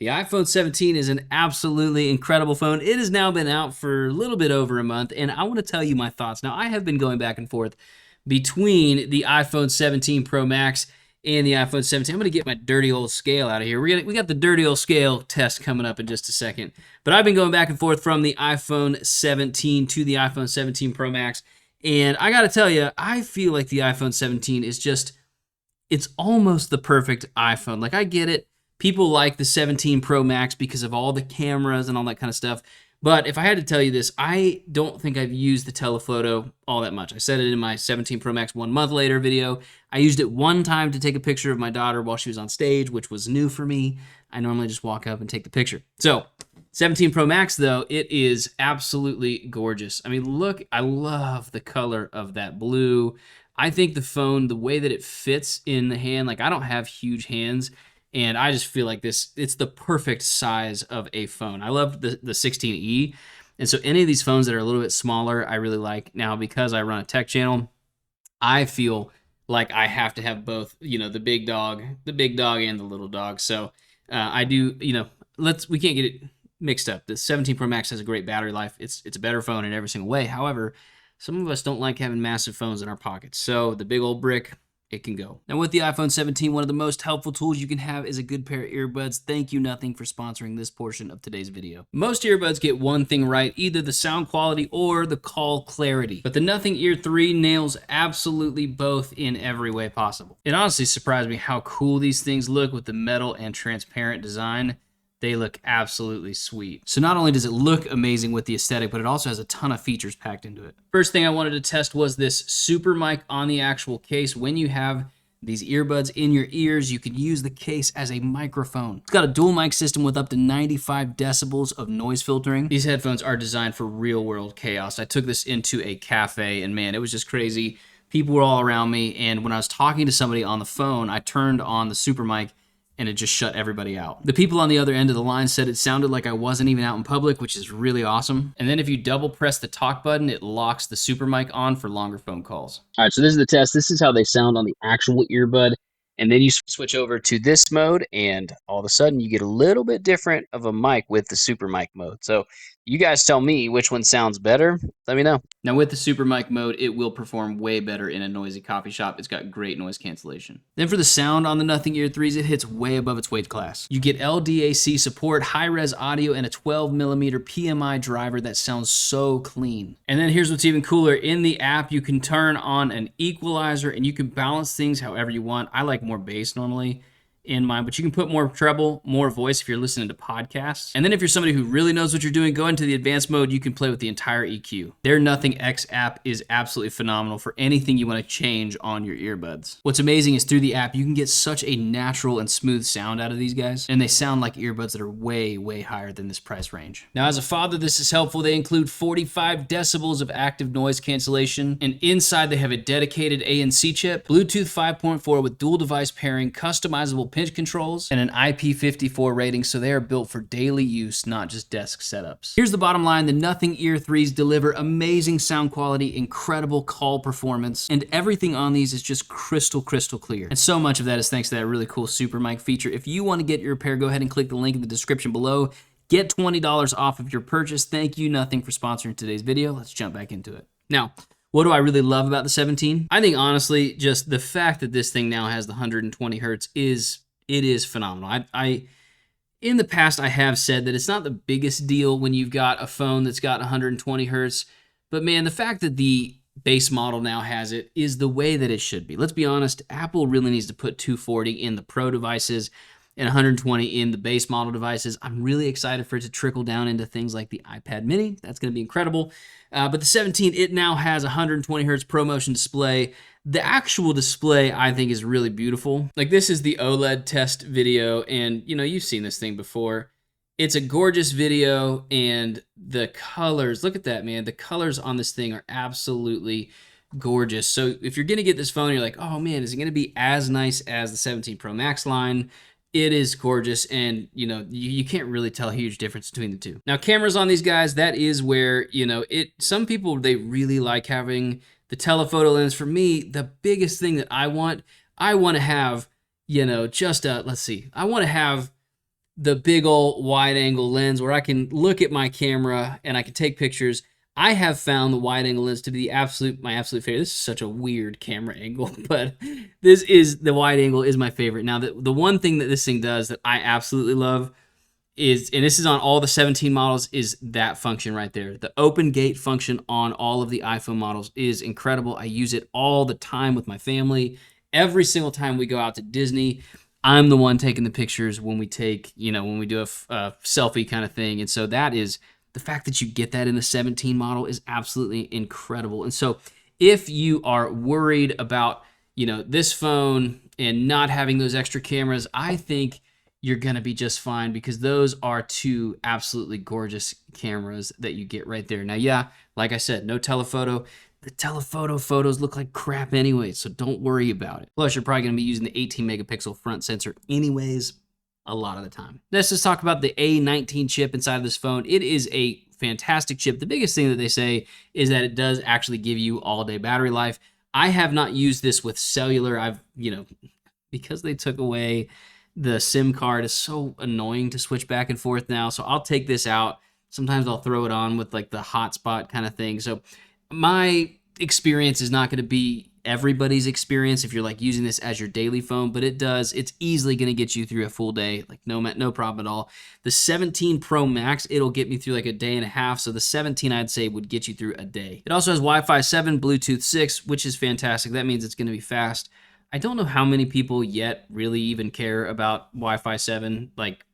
The iPhone 17 is an absolutely incredible phone. It has now been out for a little bit over a month, and I want to tell you my thoughts. Now, I have been going back and forth between the iPhone 17 Pro Max and the iPhone 17. I'm going to get my dirty old scale out of here. We got the dirty old scale test coming up in just a second. But I've been going back and forth from the iPhone 17 to the iPhone 17 Pro Max, and I got to tell you, I feel like the iPhone 17 is just, it's almost the perfect iPhone. Like, I get it. People like the 17 Pro Max because of all the cameras and all that kind of stuff. But if I had to tell you this, I don't think I've used the telephoto all that much. I said it in my 17 Pro Max 1 month later video. I used it one time to take a picture of my daughter while she was on stage, which was new for me. I normally just walk up and take the picture. So 17 Pro Max, though, it is absolutely gorgeous. I mean, look, I love the color of that blue. I think the phone, the way that it fits in the hand, like, I don't have huge hands, and I just feel like it's the perfect size of a phone. I love the 16E. And so any of these phones that are a little bit smaller, I really like. Now, because I run a tech channel, I feel like I have to have both, the big dog and the little dog. So I do, we can't get it mixed up. The 17 Pro Max has a great battery life. It's a better phone in every single way. However, some of us don't like having massive phones in our pockets. So the big old brick, it can go. Now, with the iPhone 17, one of the most helpful tools you can have is a good pair of earbuds. Thank you, Nothing, for sponsoring this portion of today's video. Most earbuds get one thing right, either the sound quality or the call clarity. But the Nothing Ear 3 nails absolutely both in every way possible. It honestly surprised me how cool these things look with the metal and transparent design. They look absolutely sweet. So not only does it look amazing with the aesthetic, but it also has a ton of features packed into it. First thing I wanted to test was this super mic on the actual case. When you have these earbuds in your ears, you can use the case as a microphone. It's got a dual mic system with up to 95 decibels of noise filtering. These headphones are designed for real world chaos. I took this into a cafe, and man, it was just crazy. People were all around me, and when I was talking to somebody on the phone, I turned on the super mic and it just shut everybody out. The people on the other end of the line said it sounded like I wasn't even out in public, which is really awesome. And then if you double press the talk button, it locks the super mic on for longer phone calls. All right, so this is the test. This is how they sound on the actual earbud. And then you switch over to this mode, and all of a sudden you get a little bit different of a mic with the super mic mode. So you guys tell me which one sounds better. Let me know. Now, with the super mic mode, it will perform way better in a noisy coffee shop. It's got great noise cancellation. Then for the sound on the Nothing Ear 3s, it hits way above its weight class. You get LDAC support, high-res audio, and a 12mm PMI driver that sounds so clean. And then here's what's even cooler. In the app, you can turn on an equalizer, and you can balance things however you want. I like more bass normally in mine, but you can put more treble, more voice if you're listening to podcasts. And then if you're somebody who really knows what you're doing, go into the advanced mode. You can play with the entire EQ. Their Nothing X app is absolutely phenomenal for anything you want to change on your earbuds. What's amazing is through the app, you can get such a natural and smooth sound out of these guys, and they sound like earbuds that are way, way higher than this price range. Now, as a father, this is helpful. They include 45 decibels of active noise cancellation, and inside they have a dedicated ANC chip, Bluetooth 5.4 with dual device pairing, customizable pinch controls, and an IP54 rating, so they are built for daily use, not just desk setups. Here's the bottom line. The Nothing Ear 3s deliver amazing sound quality, incredible call performance, and everything on these is just crystal clear. And so much of that is thanks to that really cool super mic feature. If you want to get your pair, go ahead and click the link in the description below. Get $20 off of your purchase. Thank you, Nothing, for sponsoring today's video. Let's jump back into it. Now, what do I really love about the 17? I think, honestly, just the fact that this thing now has the 120 hertz is phenomenal. In the past, I have said that it's not the biggest deal when you've got a phone that's got 120 hertz, but man, the fact that the base model now has it is the way that it should be. Let's be honest, Apple really needs to put 240 in the Pro devices and 120 in the base model devices. I'm really excited for it to trickle down into things like the iPad mini. That's going to be incredible. But the 17, it now has 120 hertz ProMotion display. The actual display, I think, is really beautiful. Like, this is the OLED test video, and you've seen this thing before. It's a gorgeous video, and the colors, look at that, man. The colors on this thing are absolutely gorgeous. So if you're going to get this phone, you're like, oh man, is it going to be as nice as the 17 Pro Max line? It is gorgeous, and you can't really tell a huge difference between the two. Now, cameras on these guys, that is where some people, they really like having the telephoto lens. For me, the biggest thing that I want to have, just let's see, I want to have the big old wide angle lens where I can look at my camera and I can take pictures. I have found the wide angle lens to be my absolute favorite. This is such a weird camera angle, but the wide angle is my favorite. Now, the one thing that this thing does that I absolutely love is, and this is on all the 17 models, is that function right there. The open gate function on all of the iPhone models is incredible. I use it all the time with my family. Every single time we go out to Disney, I'm the one taking the pictures when we do a selfie kind of thing. And so that is, the fact that you get that in the 17 model is absolutely incredible. And so if you are worried about, this phone and not having those extra cameras, I think you're going to be just fine, because those are two absolutely gorgeous cameras that you get right there. Now, yeah, like I said, no telephoto. The telephoto photos look like crap anyway, so don't worry about it. Plus, you're probably going to be using the 18 megapixel front sensor anyways a lot of the time. Let's just talk about the A19 chip inside of this phone. It is a fantastic chip. The biggest thing that they say is that it does actually give you all-day battery life. I have not used this with cellular. Because they took away the SIM card, is so annoying to switch back and forth now. So I'll take this out. Sometimes I'll throw it on with like the hotspot kind of thing. So my experience is not going to be everybody's experience if you're like using this as your daily phone, but it's easily going to get you through a full day, like no problem at all. The 17 Pro Max, it'll get me through like a day and a half. So the 17, I'd say, would get you through a day. It also has Wi-Fi 7, Bluetooth 6, which is fantastic. That means it's going to be fast. I don't know how many people yet really even care about Wi-Fi 7. Like,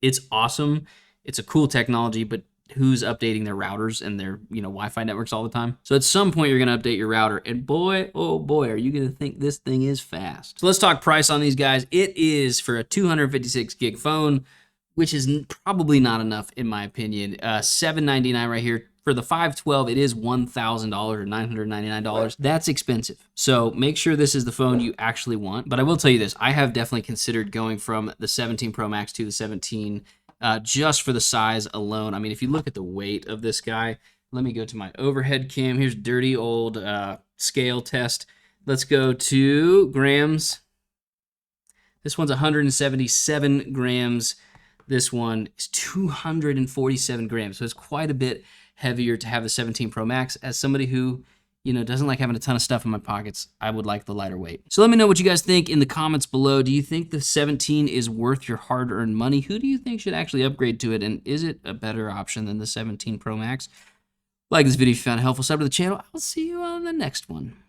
it's awesome. It's a cool technology, but who's updating their routers and their Wi-Fi networks all the time? So at some point, you're going to update your router, and boy, oh boy, are you going to think this thing is fast. So let's talk price on these guys. It is, for a 256 gig phone, which is probably not enough in my opinion, $799 right here. For the 512, it is $1,000 or $999. That's expensive. So make sure this is the phone you actually want. But I will tell you this, I have definitely considered going from the 17 Pro Max to the 17 just for the size alone. I mean, if you look at the weight of this guy, let me go to my overhead cam. Here's dirty old scale test. Let's go to grams. This one's 177 grams. This one is 247 grams. So it's quite a bit heavier to have the 17 Pro Max. As somebody who, doesn't like having a ton of stuff in my pockets, I would like the lighter weight. So let me know what you guys think in the comments below. Do you think the 17 is worth your hard-earned money? Who do you think should actually upgrade to it? And is it a better option than the 17 Pro Max? Like this video if you found it helpful. Sub to the channel. I'll see you on the next one.